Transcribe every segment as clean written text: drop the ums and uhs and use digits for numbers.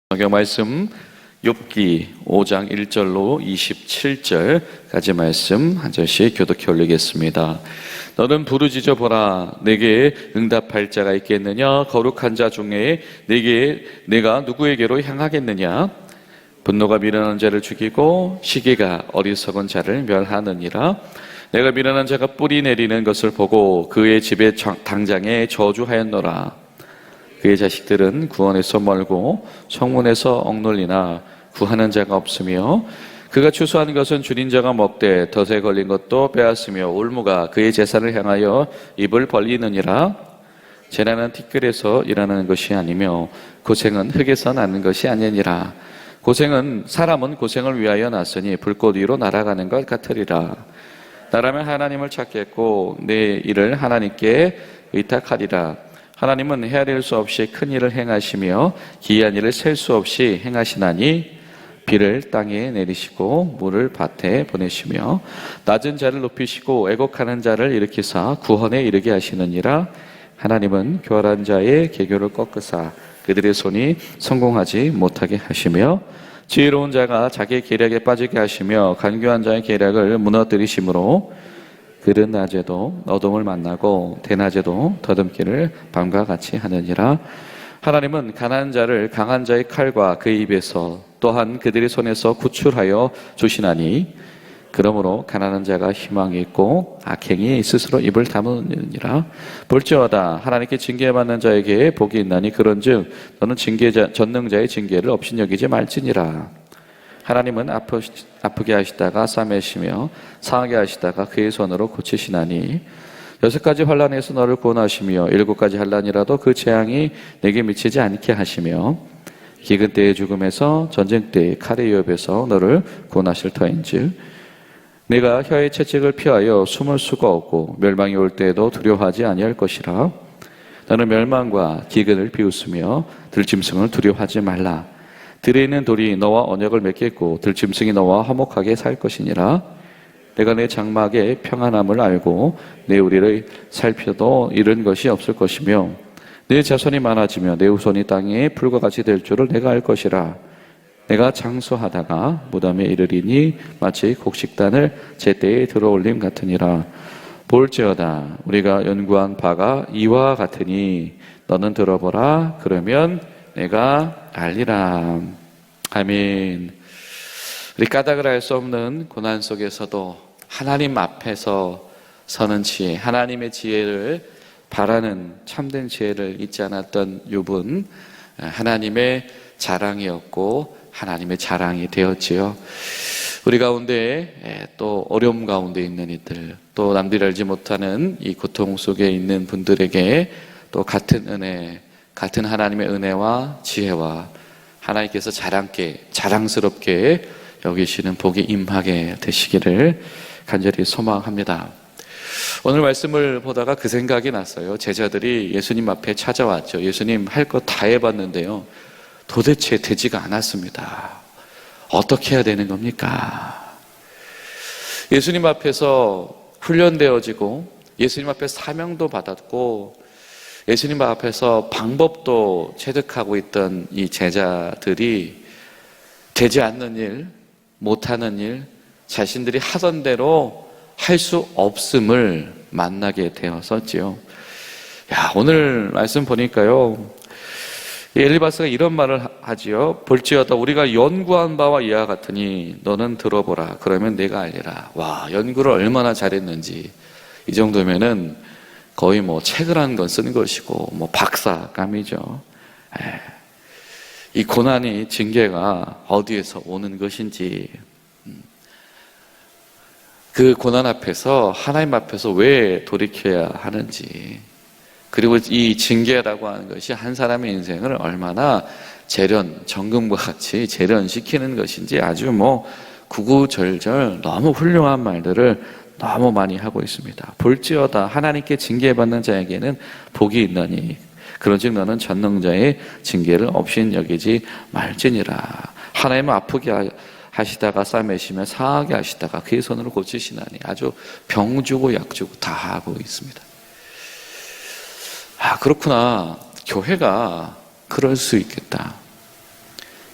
성경 말씀 욥기 5장 1절로 27절까지 말씀 한 절씩 교독해 올리겠습니다. 너는 부르짖어 보라. 내게 응답할 자가 있겠느냐? 거룩한 자 중에 내가 누구에게로 향하겠느냐? 분노가 미련한 자를 죽이고 시기가 어리석은 자를 멸하느니라. 내가 미련한 자가 뿌리 내리는 것을 보고 그의 집의 당장에 저주하였노라. 그의 자식들은 구원에서 멀고 성문에서 억눌리나 구하는 자가 없으며 그가 추수한 것은 줄인 자가 먹되 덫에 걸린 것도 빼앗으며 올무가 그의 재산을 향하여 입을 벌리느니라. 재난은 티끌에서 일어나는 것이 아니며 고생은 흙에서 나는 것이 아니니라. 사람은 고생을 위하여 났으니 불꽃 위로 날아가는 것 같으리라. 나라면 하나님을 찾겠고 내 일을 하나님께 의탁하리라. 하나님은 헤아릴 수 없이 큰 일을 행하시며 기이한 일을 셀 수 없이 행하시나니 비를 땅에 내리시고 물을 밭에 보내시며 낮은 자를 높이시고 애곡하는 자를 일으키사 구원에 이르게 하시느니라. 하나님은 교활한 자의 계교를 꺾으사 그들의 손이 성공하지 못하게 하시며 지혜로운 자가 자기의 계략에 빠지게 하시며 간교한 자의 계략을 무너뜨리심으로 그는 낮에도 어둠을 만나고 대낮에도 더듬기를 밤과 같이 하느니라. 하나님은 가난한 자를 강한 자의 칼과 그 입에서 또한 그들의 손에서 구출하여 주시나니 그러므로 가난한 자가 희망이 있고 악행이 스스로 입을 다무느니라. 볼지어다 하나님께 징계받는 자에게 복이 있나니 그런즉 너는 전능자의 징계를 업신여기지 말지니라. 하나님은 아프게 하시다가 싸매시며 상하게 하시다가 그의 손으로 고치시나니 6가지 환난에서 너를 구원하시며 7가지 환난이라도 그 재앙이 내게 미치지 않게 하시며 기근 때의 죽음에서 전쟁 때의 칼의 위협에서 너를 구원하실 터인즉 내가 혀의 채찍을 피하여 숨을 수가 없고 멸망이 올 때에도 두려워하지 아니할 것이라. 너는 멸망과 기근을 비웃으며 들짐승을 두려워하지 말라. 들에 있는 돌이 너와 언약을 맺겠고 들짐승이 너와 화목하게 살 것이니라. 내가 내 장막의 평안함을 알고 내 우리를 살펴도 잃은 것이 없을 것이며 내 자손이 많아지며 내 후손이 땅에 풀과 같이 될 줄을 내가 알 것이라. 내가 장수하다가 무덤에 이르리니 마치 곡식단을 제때에 들어올림 같으니라. 볼지어다 우리가 연구한 바가 이와 같으니 너는 들어보라. 그러면 내가 알리라. 아멘. 우리 까닭을 알 수 없는 고난 속에서도 하나님 앞에서 서는 지혜, 하나님의 지혜를 바라는 참된 지혜를 잊지 않았던 욥은 하나님의 자랑이었고 하나님의 자랑이 되었지요. 우리 가운데 또 어려움 가운데 있는 이들, 또 남들이 알지 못하는 이 고통 속에 있는 분들에게 또 같은 은혜, 같은 하나님의 은혜와 지혜와 하나님께서 자랑스럽게 여기시는 복이 임하게 되시기를 간절히 소망합니다. 오늘 말씀을 보다가 그 생각이 났어요. 제자들이 예수님 앞에 찾아왔죠. 예수님 할 거 다 해봤는데요. 도대체 되지가 않았습니다. 어떻게 해야 되는 겁니까? 예수님 앞에서 훈련되어지고 예수님 앞에 사명도 받았고 예수님 앞에서 방법도 체득하고 있던 이 제자들이 되지 않는 일, 못하는 일, 자신들이 하던 대로 할 수 없음을 만나게 되었었지요. 오늘 말씀 보니까요. 엘리바스가 이런 말을 하지요. 볼지어다 우리가 연구한 바와 이와 같으니 너는 들어보라. 그러면 내가 알리라. 와, 연구를 얼마나 잘했는지. 이 정도면은 거의 책을 한 권 쓴 것이고 박사감이죠. 이 고난이 징계가 어디에서 오는 것인지, 그 고난 앞에서 하나님 앞에서 왜 돌이켜야 하는지, 그리고 이 징계라고 하는 것이 한 사람의 인생을 얼마나 정금과 같이 재련시키는 것인지 아주 구구절절 너무 훌륭한 말들을 너무 많이 하고 있습니다. 볼지어다 하나님께 징계받는 자에게는 복이 있나니 그런즉 너는 전능자의 징계를 없인 여기지 말지니라. 하나님은 아프게 하시다가 싸매시며 상하게 하시다가 그의 손으로 고치시나니. 아주 병 주고 약 주고 다 하고 있습니다. 그렇구나. 교회가 그럴 수 있겠다.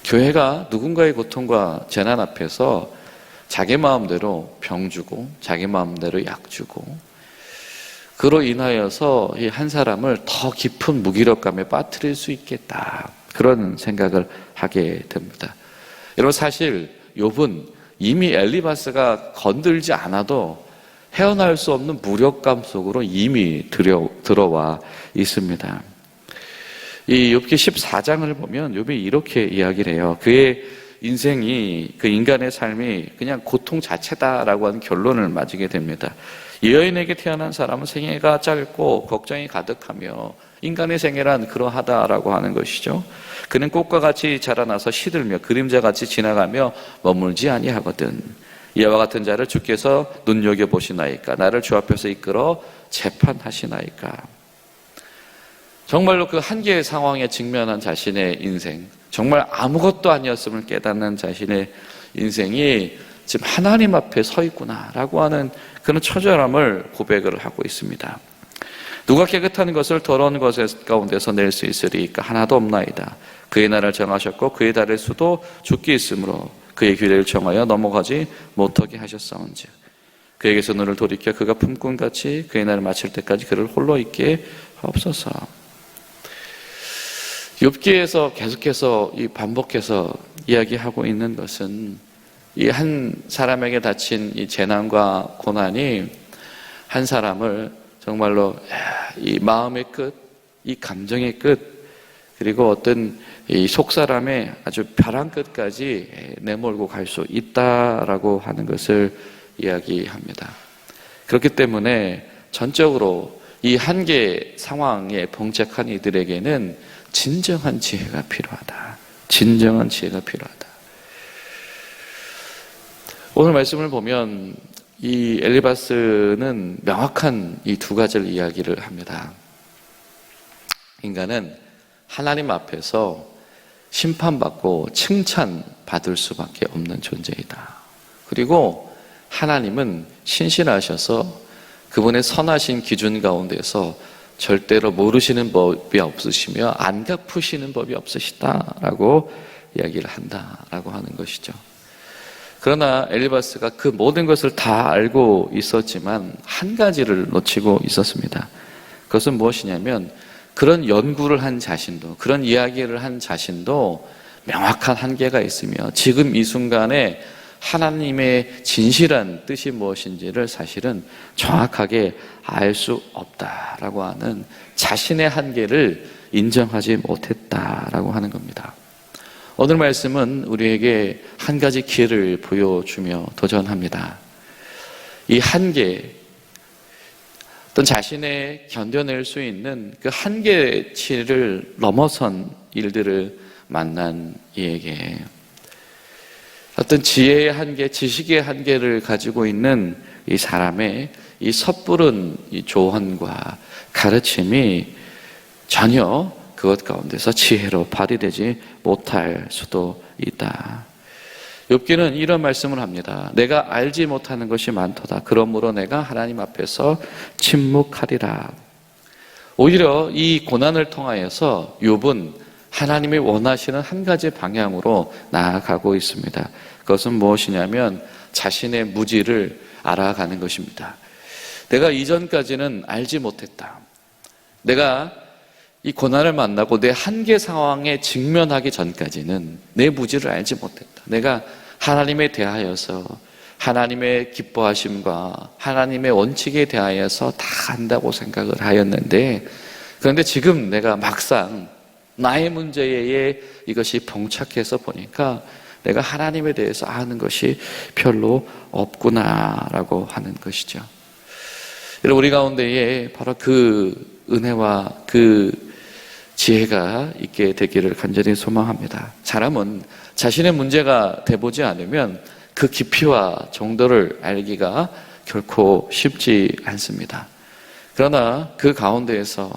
교회가 누군가의 고통과 재난 앞에서 자기 마음대로 병 주고 자기 마음대로 약 주고, 그로 인하여서 이 한 사람을 더 깊은 무기력감에 빠뜨릴 수 있겠다, 그런 생각을 하게 됩니다. 여러분, 사실 욥은 이미 엘리바스가 건들지 않아도 헤어날 수 없는 무력감 속으로 이미 들어와 있습니다. 이 욥기 14장을 보면 욥이 이렇게 이야기를 해요. 그의 인생이, 그 인간의 삶이 그냥 고통 자체다라고 하는 결론을 맞이게 됩니다. 여인에게 태어난 사람은 생애가 짧고 걱정이 가득하며 인간의 생애란 그러하다라고 하는 것이죠. 그는 꽃과 같이 자라나서 시들며 그림자같이 지나가며 머물지 아니하거든. 이와 같은 자를 주께서 눈여겨보시나이까. 나를 주 앞에서 이끌어 재판하시나이까. 정말로 그 한계의 상황에 직면한 자신의 인생, 정말 아무것도 아니었음을 깨닫는 자신의 인생이 지금 하나님 앞에 서 있구나라고 하는 그런 처절함을 고백을 하고 있습니다. 누가 깨끗한 것을 더러운 것 가운데서 낼 수 있으리까. 하나도 없나이다. 그의 날을 정하셨고 그의 달의 수도 주께 있으므로 그의 규례를 정하여 넘어가지 못하게 하셨사온즉 그에게서 눈을 돌이켜 그가 품꾼같이 그의 날을 마칠 때까지 그를 홀로 있게 하옵소서. 욥기에서 계속해서 반복해서 이야기하고 있는 것은 이 한 사람에게 닥친 이 재난과 고난이 한 사람을 정말로 이 마음의 끝, 이 감정의 끝, 그리고 어떤 이 속사람의 아주 벼랑 끝까지 내몰고 갈 수 있다라고 하는 것을 이야기합니다. 그렇기 때문에 전적으로 이 한계 상황에 봉착한 이들에게는 진정한 지혜가 필요하다. 진정한 지혜가 필요하다. 오늘 말씀을 보면 이 엘리바스는 명확한 이 두 가지를 이야기를 합니다. 인간은 하나님 앞에서 심판받고 칭찬받을 수밖에 없는 존재이다. 그리고 하나님은 신실하셔서 그분의 선하신 기준 가운데서 절대로 모르시는 법이 없으시며 안 갚으시는 법이 없으시다라고 이야기를 한다라고 하는 것이죠. 그러나 엘리바스가 그 모든 것을 다 알고 있었지만 한 가지를 놓치고 있었습니다. 그것은 무엇이냐면 그런 연구를 한 자신도, 그런 이야기를 한 자신도 명확한 한계가 있으며 지금 이 순간에 하나님의 진실한 뜻이 무엇인지를 사실은 정확하게 알 수 없다라고 하는 자신의 한계를 인정하지 못했다라고 하는 겁니다. 오늘 말씀은 우리에게 한 가지 기회를 보여주며 도전합니다. 이 한계, 어떤 자신의 견뎌낼 수 있는 그 한계치를 넘어선 일들을 만난 이에게 어떤 지혜의 한계, 지식의 한계를 가지고 있는 이 사람의 이 섣부른 이 조언과 가르침이 전혀 그것 가운데서 지혜로 발휘되지 못할 수도 있다. 욥기는 이런 말씀을 합니다. 내가 알지 못하는 것이 많도다. 그러므로 내가 하나님 앞에서 침묵하리라. 오히려 이 고난을 통하여서 욥은 하나님이 원하시는 한 가지 방향으로 나아가고 있습니다. 그것은 무엇이냐면 자신의 무지를 알아가는 것입니다. 내가 이전까지는 알지 못했다. 내가 이 고난을 만나고 내 한계 상황에 직면하기 전까지는 내 무지를 알지 못했다. 내가 하나님에 대하여서 하나님의 기뻐하심과 하나님의 원칙에 대하여서 다 안다고 생각을 하였는데, 그런데 지금 내가 막상 나의 문제에 이것이 봉착해서 보니까 내가 하나님에 대해서 아는 것이 별로 없구나라고 하는 것이죠. 여러분, 우리 가운데에 바로 그 은혜와 그 지혜가 있게 되기를 간절히 소망합니다. 사람은 자신의 문제가 돼보지 않으면 그 깊이와 정도를 알기가 결코 쉽지 않습니다. 그러나 그 가운데에서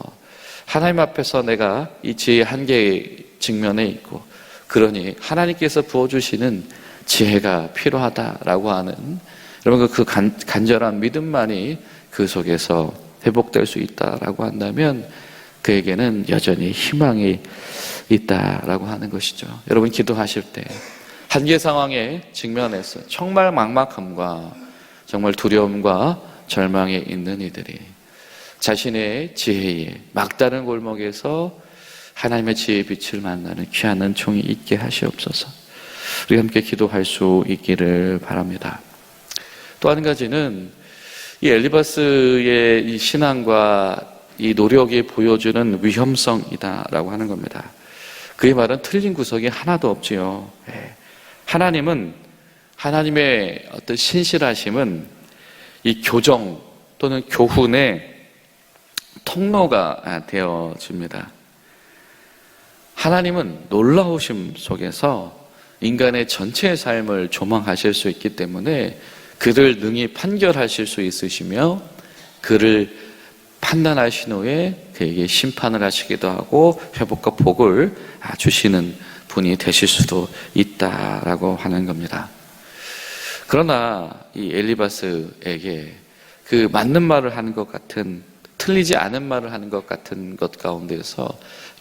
하나님 앞에서 내가 이 지혜의 한계에 직면해 있고, 그러니 하나님께서 부어주시는 지혜가 필요하다라고 하는, 여러분 그 간절한 믿음만이 그 속에서 회복될 수 있다라고 한다면 그에게는 여전히 희망이 있다라고 하는 것이죠. 여러분 기도하실 때 한계 상황에 직면해서 정말 막막함과 정말 두려움과 절망에 있는 이들이 자신의 지혜에 막다른 골목에서 하나님의 지혜의 빛을 만나는 귀한 은총이 있게 하시옵소서. 우리 함께 기도할 수 있기를 바랍니다. 또 한 가지는 이 엘리바스의 이 신앙과 이 노력이 보여주는 위험성이다라고 하는 겁니다. 그의 말은 틀린 구석이 하나도 없지요. 하나님은, 하나님의 어떤 신실하심은 이 교정 또는 교훈의 통로가 되어집니다. 하나님은 놀라우심 속에서 인간의 전체의 삶을 조망하실 수 있기 때문에 그를 능히 판결하실 수 있으시며 그를 판단하신 후에 그에게 심판을 하시기도 하고 회복과 복을 주시는 분이 되실 수도 있다라고 하는 겁니다. 그러나 이 엘리바스에게 그 맞는 말을 하는 것 같은, 틀리지 않은 말을 하는 것 같은 것 가운데서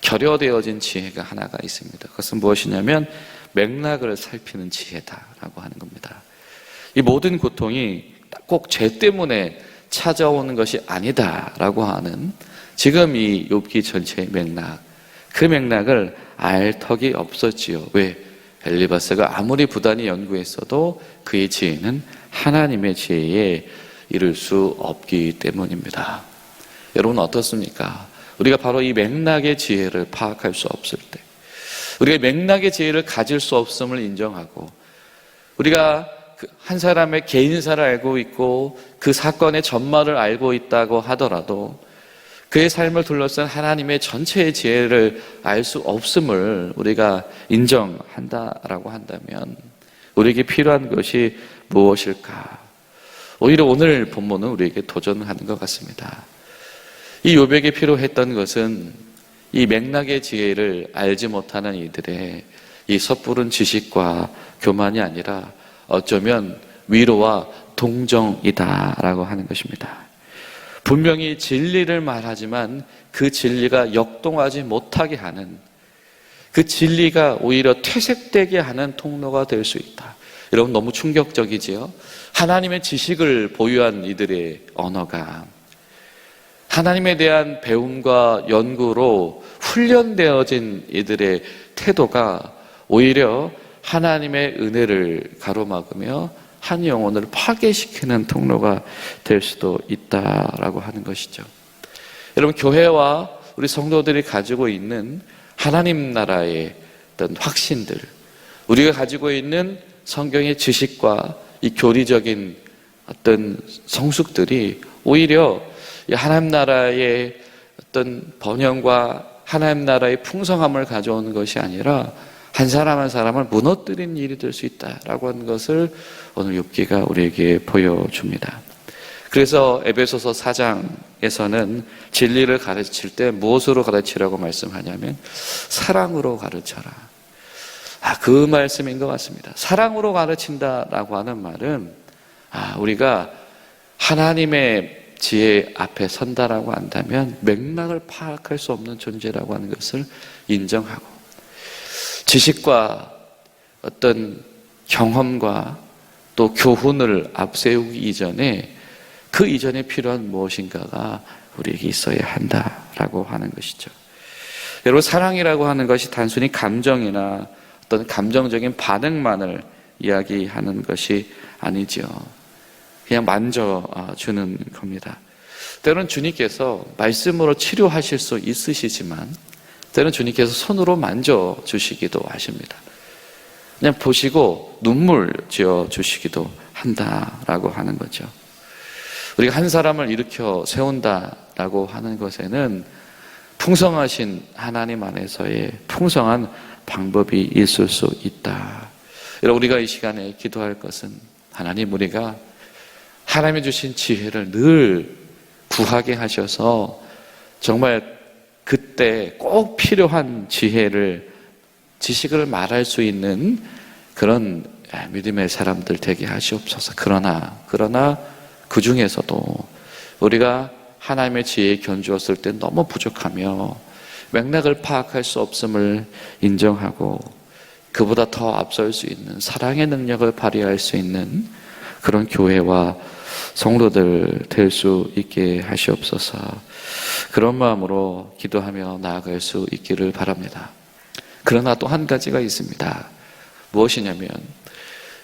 결여되어진 지혜가 하나가 있습니다. 그것은 무엇이냐면 맥락을 살피는 지혜다라고 하는 겁니다. 이 모든 고통이 꼭 죄 때문에 찾아오는 것이 아니다라고 하는 지금 이 욥기 전체의 맥락, 그 맥락을 알 턱이 없었지요. 왜? 엘리바스가 아무리 부단히 연구했어도 그의 지혜는 하나님의 지혜에 이를 수 없기 때문입니다. 여러분 어떻습니까? 우리가 바로 이 맥락의 지혜를 파악할 수 없을 때, 우리가 맥락의 지혜를 가질 수 없음을 인정하고, 우리가 한 사람의 개인사를 알고 있고 그 사건의 전말을 알고 있다고 하더라도 그의 삶을 둘러싼 하나님의 전체의 지혜를 알 수 없음을 우리가 인정한다라고 한다면 우리에게 필요한 것이 무엇일까? 오히려 오늘 본문은 우리에게 도전하는 것 같습니다. 이 욥에게 필요했던 것은 이 맥락의 지혜를 알지 못하는 이들의 이 섣부른 지식과 교만이 아니라 어쩌면 위로와 동정이다라고 하는 것입니다. 분명히 진리를 말하지만 그 진리가 역동하지 못하게 하는, 그 진리가 오히려 퇴색되게 하는 통로가 될 수 있다. 여러분 너무 충격적이지요? 하나님의 지식을 보유한 이들의 언어가 하나님에 대한 배움과 연구로 훈련되어진 이들의 태도가 오히려 하나님의 은혜를 가로막으며 한 영혼을 파괴시키는 통로가 될 수도 있다라고 하는 것이죠. 여러분 교회와 우리 성도들이 가지고 있는 하나님 나라의 어떤 확신들, 우리가 가지고 있는 성경의 지식과 이 교리적인 어떤 성숙들이 오히려 이 하나님 나라의 어떤 번영과 하나님 나라의 풍성함을 가져오는 것이 아니라 한 사람 한 사람을 무너뜨리는 일이 될 수 있다라고 하는 것을 오늘 욥기가 우리에게 보여줍니다. 그래서 에베소서 4장에서는 진리를 가르칠 때 무엇으로 가르치라고 말씀하냐면 사랑으로 가르쳐라. 그 말씀인 것 같습니다. 사랑으로 가르친다라고 하는 말은 우리가 하나님의 지혜 앞에 선다라고 한다면 맥락을 파악할 수 없는 존재라고 하는 것을 인정하고, 지식과 어떤 경험과 또 교훈을 앞세우기 이전에 그 이전에 필요한 무엇인가가 우리에게 있어야 한다라고 하는 것이죠. 여러분 사랑이라고 하는 것이 단순히 감정이나 어떤 감정적인 반응만을 이야기하는 것이 아니죠. 그냥 만져주는 겁니다. 때로는 주님께서 말씀으로 치료하실 수 있으시지만 때로는 주님께서 손으로 만져주시기도 하십니다. 그냥 보시고 눈물 지어주시기도 한다라고 하는 거죠. 우리가 한 사람을 일으켜 세운다라고 하는 것에는 풍성하신 하나님 안에서의 풍성한 방법이 있을 수 있다. 여러분 우리가 이 시간에 기도할 것은 하나님, 우리가 하나님이 주신 지혜를 늘 구하게 하셔서 정말 그때 꼭 필요한 지식을 말할 수 있는 그런 믿음의 사람들 되게 하시옵소서. 그러나 그 중에서도 우리가 하나님의 지혜에 견주었을 때 너무 부족하며 맥락을 파악할 수 없음을 인정하고 그보다 더 앞설 수 있는 사랑의 능력을 발휘할 수 있는 그런 교회와 성도들 될 수 있게 하시옵소서. 그런 마음으로 기도하며 나아갈 수 있기를 바랍니다. 그러나 또 한 가지가 있습니다. 무엇이냐면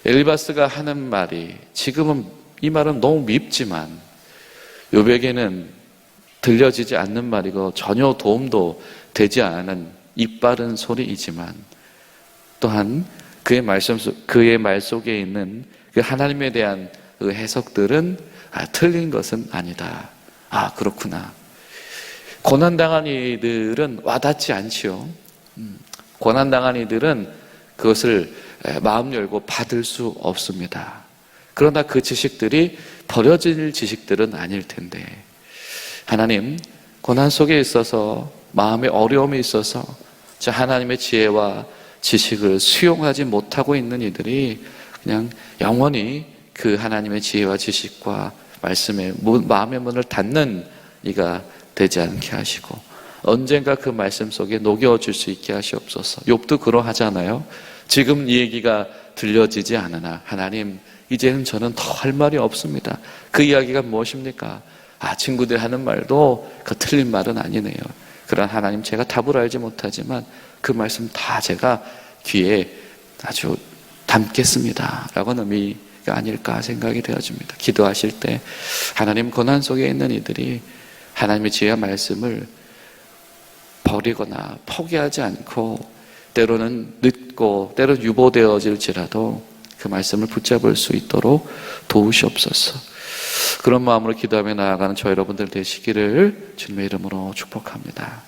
엘리바스가 하는 말이 지금은 이 말은 너무 밉지만 욥에게는 들려지지 않는 말이고 전혀 도움도 되지 않은 입바른 소리이지만 또한 그의 말 속에 있는 그 하나님에 대한 그 해석들은 틀린 것은 아니다. 그렇구나. 고난당한 이들은 와닿지 않지요. 고난당한 이들은 그것을 마음 열고 받을 수 없습니다. 그러나 그 지식들이 버려질 지식들은 아닐 텐데 하나님, 고난 속에 있어서 마음의 어려움이 있어서 하나님의 지혜와 지식을 수용하지 못하고 있는 이들이 그냥 영원히 그 하나님의 지혜와 지식과 말씀에 마음의 문을 닫는 이가 되지 않게 하시고 언젠가 그 말씀 속에 녹여줄 수 있게 하시옵소서. 욥도 그러하잖아요. 지금 이 얘기가 들려지지 않으나 하나님, 이제는 저는 더 할 말이 없습니다. 그 이야기가 무엇입니까? 친구들 하는 말도 그 틀린 말은 아니네요. 그런 하나님, 제가 답을 알지 못하지만 그 말씀 다 제가 귀에 아주 담겠습니다 라고는 의미가 아닐까 생각이 되어집니다. 기도하실 때 하나님, 고난 속에 있는 이들이 하나님의 지혜와 말씀을 버리거나 포기하지 않고 때로는 늦고 때로는 유보되어질지라도 그 말씀을 붙잡을 수 있도록 도우시옵소서. 그런 마음으로 기도하며 나아가는 저 여러분들 되시기를 주님의 이름으로 축복합니다.